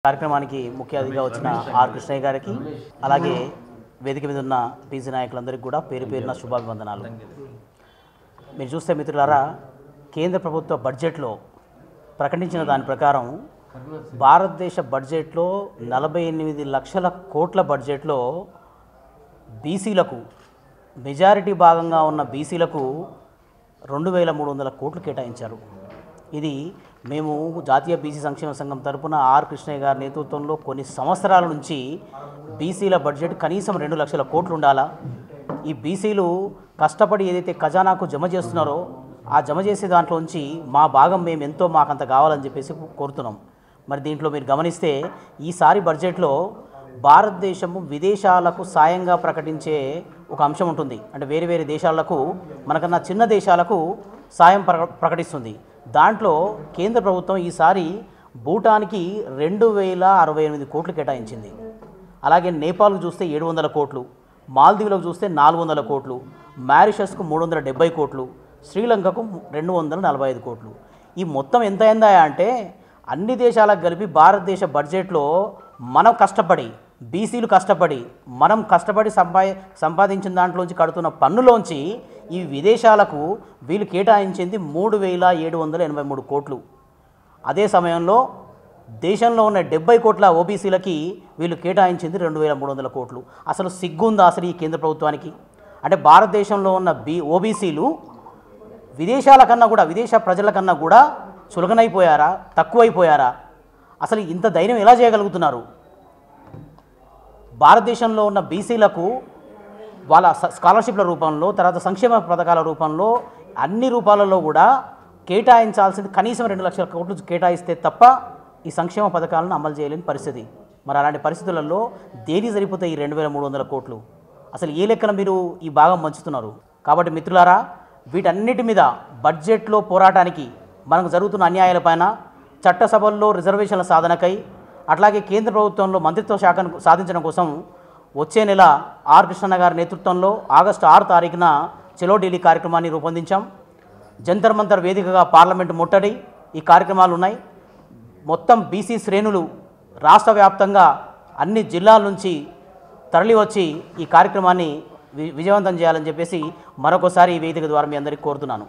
కార్యక్రమానికి ముఖ్య అతిథిగా వచ్చిన ఆర్ కృష్ణయ్య గారికి అలాగే వేదిక మీద ఉన్న బీసీ నాయకులందరికీ కూడా పేరు పేరున శుభాభివందనాలు. మీరు చూస్తే మిత్రులారా, కేంద్ర ప్రభుత్వ బడ్జెట్లో ప్రకటించిన దాని ప్రకారం భారతదేశ బడ్జెట్లో 48 లక్షల కోట్ల బడ్జెట్లో బీసీలకు మెజారిటీ భాగంగా ఉన్న బీసీలకు 2300 కోట్లు కేటాయించారు. ఇది మేము జాతీయ బీసీ సంక్షేమ సంఘం తరపున ఆర్ కృష్ణయ్య గారి నేతృత్వంలో కొన్ని సంవత్సరాల నుంచి బీసీల బడ్జెట్ కనీసం 2 లక్షల కోట్లు ఉండాలా, ఈ బీసీలు కష్టపడి ఏదైతే ఖజానాకు జమ చేస్తున్నారో ఆ జమ చేసే దాంట్లోంచి మా భాగం మేము ఎంతో మాకంత కావాలని చెప్పేసి కోరుతున్నాం. మరి దీంట్లో మీరు గమనిస్తే ఈసారి బడ్జెట్లో భారతదేశము విదేశాలకు సాయంగా ప్రకటించే ఒక అంశం ఉంటుంది. అంటే వేరే వేరే దేశాలకు, మనకన్నా చిన్న దేశాలకు సాయం ప్రకటిస్తుంది. దాంట్లో కేంద్ర ప్రభుత్వం ఈసారి భూటాన్కి 2068 కోట్లు కేటాయించింది. అలాగే నేపాల్కు చూస్తే 700 కోట్లు, మాల్దీవులకు చూస్తే 400 కోట్లు, మారిషస్కు 370 కోట్లు, శ్రీలంకకు 245 కోట్లు. ఈ మొత్తం ఎంత అయిందా అంటే అన్ని దేశాలకు కలిపి భారతదేశ బడ్జెట్లో మనం కష్టపడి, బీసీలు కష్టపడి, మనం కష్టపడి సంపాదించిన దాంట్లోంచి కడుతున్న పన్నులోంచి ఈ విదేశాలకు వీళ్ళు కేటాయించింది 3783 కోట్లు. అదే సమయంలో దేశంలో ఉన్న 70 కోట్ల ఓబీసీలకి వీళ్ళు కేటాయించింది 2300 కోట్లు. అసలు సిగ్గుందా అసలు ఈ కేంద్ర ప్రభుత్వానికి? అంటే భారతదేశంలో ఉన్న ఓబీసీలు విదేశాల కన్నా కూడా, విదేశ ప్రజల కన్నా కూడా చులకనైపోయారా, తక్కువైపోయారా? అసలు ఇంత ధైర్యం ఎలా చేయగలుగుతున్నారు? భారతదేశంలో ఉన్న బీసీలకు వాళ్ళ స్కాలర్షిప్ల రూపంలో, తర్వాత సంక్షేమ పథకాల రూపంలో, అన్ని రూపాలలో కూడా కేటాయించాల్సింది కనీసం 2 లక్షల కోట్లు కేటాయిస్తే తప్ప ఈ సంక్షేమ పథకాలను అమలు చేయలేని పరిస్థితి. మరి అలాంటి పరిస్థితులలో దేని సరిపోతాయి ఈ 2300 కోట్లు? అసలు ఏ లెక్కన మీరు ఈ భాగం పంచుతున్నారు? కాబట్టి మిత్రులారా, వీటన్నిటి మీద బడ్జెట్లో పోరాటానికి, మనకు జరుగుతున్న అన్యాయాలపైన, చట్టసభల్లో రిజర్వేషన్ల సాధనకై, అట్లాగే కేంద్ర ప్రభుత్వంలో మంత్రిత్వ శాఖను సాధించడం కోసం వచ్చే నెల ఆర్ కృష్ణన్న గారి నేతృత్వంలో ఆగస్టు 6 తారీఖున చలో ఢిల్లీ కార్యక్రమాన్ని రూపొందించాం. జంతర్ మంతర్ వేదికగా పార్లమెంటు ముట్టడి ఈ కార్యక్రమాలు ఉన్నాయి. మొత్తం బీసీ శ్రేణులు రాష్ట్ర వ్యాప్తంగా అన్ని జిల్లాల నుంచి తరలి వచ్చి ఈ కార్యక్రమాన్ని విజయవంతం చేయాలని చెప్పేసి మరొకసారి ఈ వేదిక ద్వారా మీ అందరికీ కోరుతున్నాను.